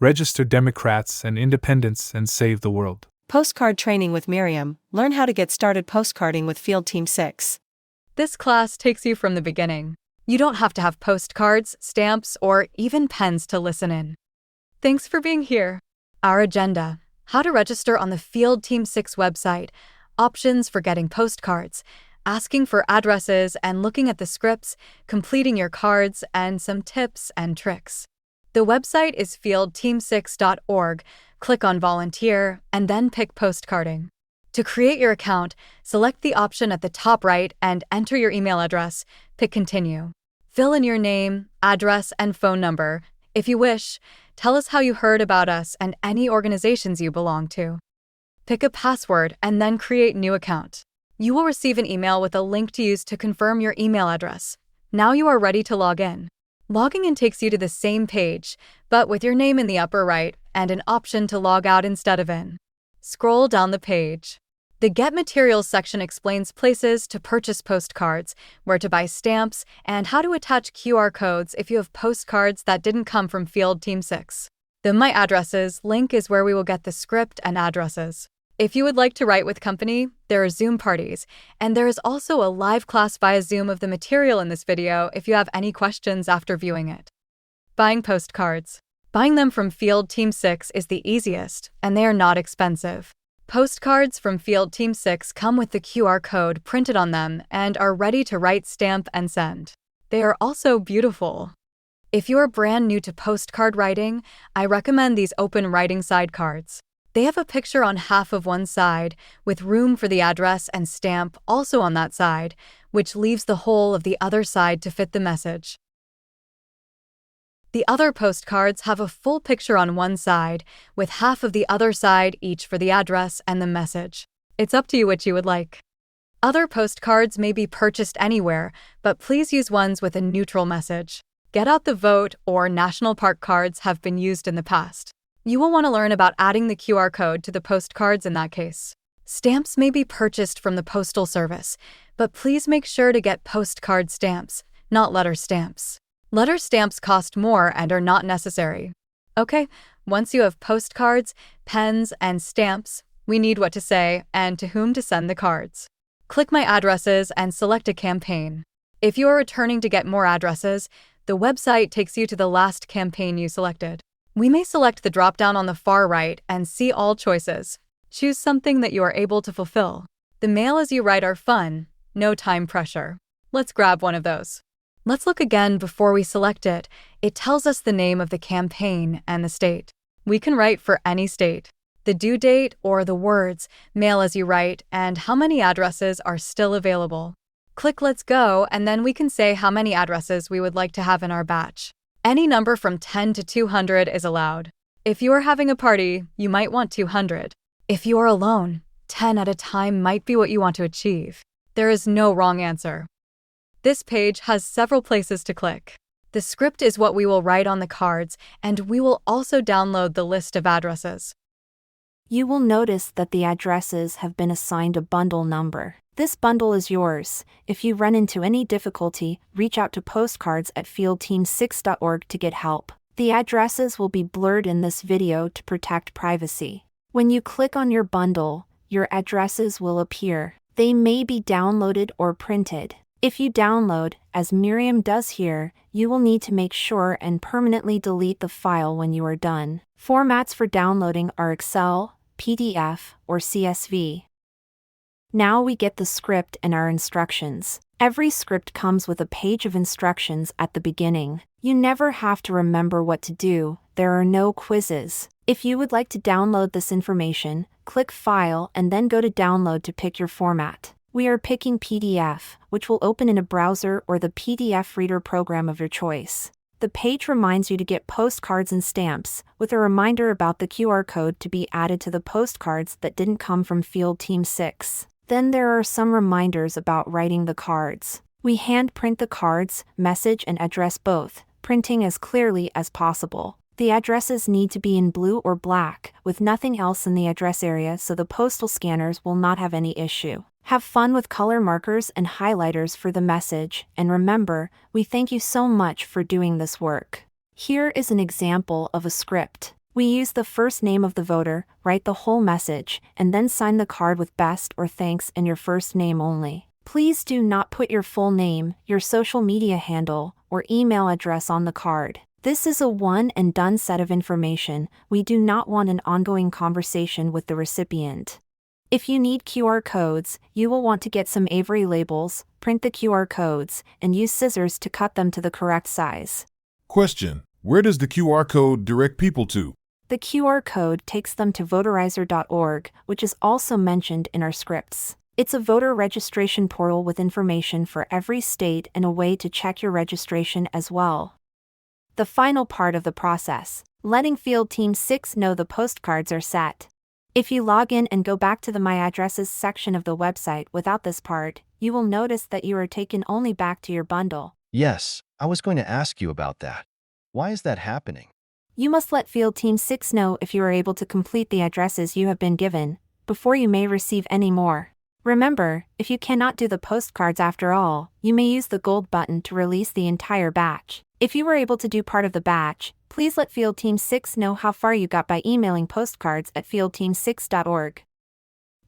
Register Democrats and Independents and save the world. Postcard Training with Miriam. Learn how to get started postcarding with Field Team 6. This class takes you from the beginning. You don't have to have postcards, stamps, or even pens to listen in. Thanks for being here. Our agenda: how to register on the Field Team 6 website, options for getting postcards, asking for addresses and looking at the scripts, completing your cards, and some tips and tricks. The website is fieldteam6.org. Click on Volunteer and then pick Postcarding. To create your account, select the option at the top right and enter your email address. Pick Continue. Fill in your name, address, and phone number. If you wish, tell us how you heard about us and any organizations you belong to. Pick a password and then create new account. You will receive an email with a link to use to confirm your email address. Now you are ready to log in. Logging in takes you to the same page, but with your name in the upper right and an option to log out instead of in. Scroll down the page. The Get Materials section explains places to purchase postcards, where to buy stamps, and how to attach QR codes if you have postcards that didn't come from Field Team 6. The My Addresses link is where we will get the script and addresses. If you would like to write with company, there are Zoom parties, and there is also a live class via Zoom of the material in this video if you have any questions after viewing it. Buying postcards. Buying them from Field Team 6 is the easiest, and they are not expensive. Postcards from Field Team 6 come with the QR code printed on them and are ready to write, stamp, and send. They are also beautiful. If you are brand new to postcard writing, I recommend these open writing side cards. They have a picture on half of one side, with room for the address and stamp also on that side, which leaves the whole of the other side to fit the message. The other postcards have a full picture on one side, with half of the other side each for the address and the message. It's up to you which you would like. Other postcards may be purchased anywhere, but please use ones with a neutral message. Get Out the Vote or National Park cards have been used in the past. You will want to learn about adding the QR code to the postcards in that case. Stamps may be purchased from the Postal Service, but please make sure to get postcard stamps, not letter stamps. Letter stamps cost more and are not necessary. Okay, once you have postcards, pens, and stamps, we need what to say and to whom to send the cards. Click My Addresses and select a campaign. If you are returning to get more addresses, the website takes you to the last campaign you selected. We may select the drop-down on the far right and see all choices. Choose something that you are able to fulfill. The mail as you write are fun, no time pressure. Let's grab one of those. Let's look again before we select it. It tells us the name of the campaign and the state. We can write for any state. The due date or the words, mail as you write, and how many addresses are still available. Click Let's Go, and then we can say how many addresses we would like to have in our batch. Any number from 10 to 200 is allowed. If you are having a party, you might want 200. If you are alone, 10 at a time might be what you want to achieve. There is no wrong answer. This page has several places to click. The script is what we will write on the cards, and we will also download the list of addresses. You will notice that the addresses have been assigned a bundle number. This bundle is yours. If you run into any difficulty, reach out to postcards@fieldteam6.org to get help. The addresses will be blurred in this video to protect privacy. When you click on your bundle, your addresses will appear. They may be downloaded or printed. If you download, as Miriam does here, you will need to make sure and permanently delete the file when you are done. Formats for downloading are Excel, PDF, or CSV. Now we get the script and our instructions. Every script comes with a page of instructions at the beginning. You never have to remember what to do. There are no quizzes. If you would like to download this information, click File and then go to Download to pick your format. We are picking PDF, which will open in a browser or the PDF reader program of your choice. The page reminds you to get postcards and stamps, with a reminder about the QR code to be added to the postcards that didn't come from Field Team 6. Then there are some reminders about writing the cards. We hand print the cards, message and address both, printing as clearly as possible. The addresses need to be in blue or black, with nothing else in the address area so the postal scanners will not have any issue. Have fun with color markers and highlighters for the message, and remember, we thank you so much for doing this work. Here is an example of a script. We use the first name of the voter, write the whole message, and then sign the card with best or thanks and your first name only. Please do not put your full name, your social media handle, or email address on the card. This is a one and done set of information. We do not want an ongoing conversation with the recipient. If you need QR codes, you will want to get some Avery labels, print the QR codes, and use scissors to cut them to the correct size. Question: where does the QR code direct people to? The QR code takes them to voterizer.org, which is also mentioned in our scripts. It's a voter registration portal with information for every state and a way to check your registration as well. The final part of the process: letting Field Team 6 know the postcards are set. If you log in and go back to the My Addresses section of the website without this part, you will notice that you are taken only back to your bundle. Yes, I was going to ask you about that. Why is that happening? You must let Field Team 6 know if you are able to complete the addresses you have been given, before you may receive any more. Remember, if you cannot do the postcards after all, you may use the gold button to release the entire batch. If you were able to do part of the batch, please let Field Team 6 know how far you got by emailing postcards@fieldteam6.org.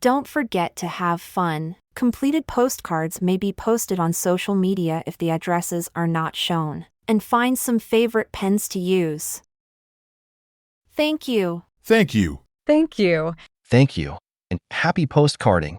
Don't forget to have fun. Completed postcards may be posted on social media if the addresses are not shown. And find some favorite pens to use. Thank you. Thank you. Thank you. Thank you, and happy postcarding.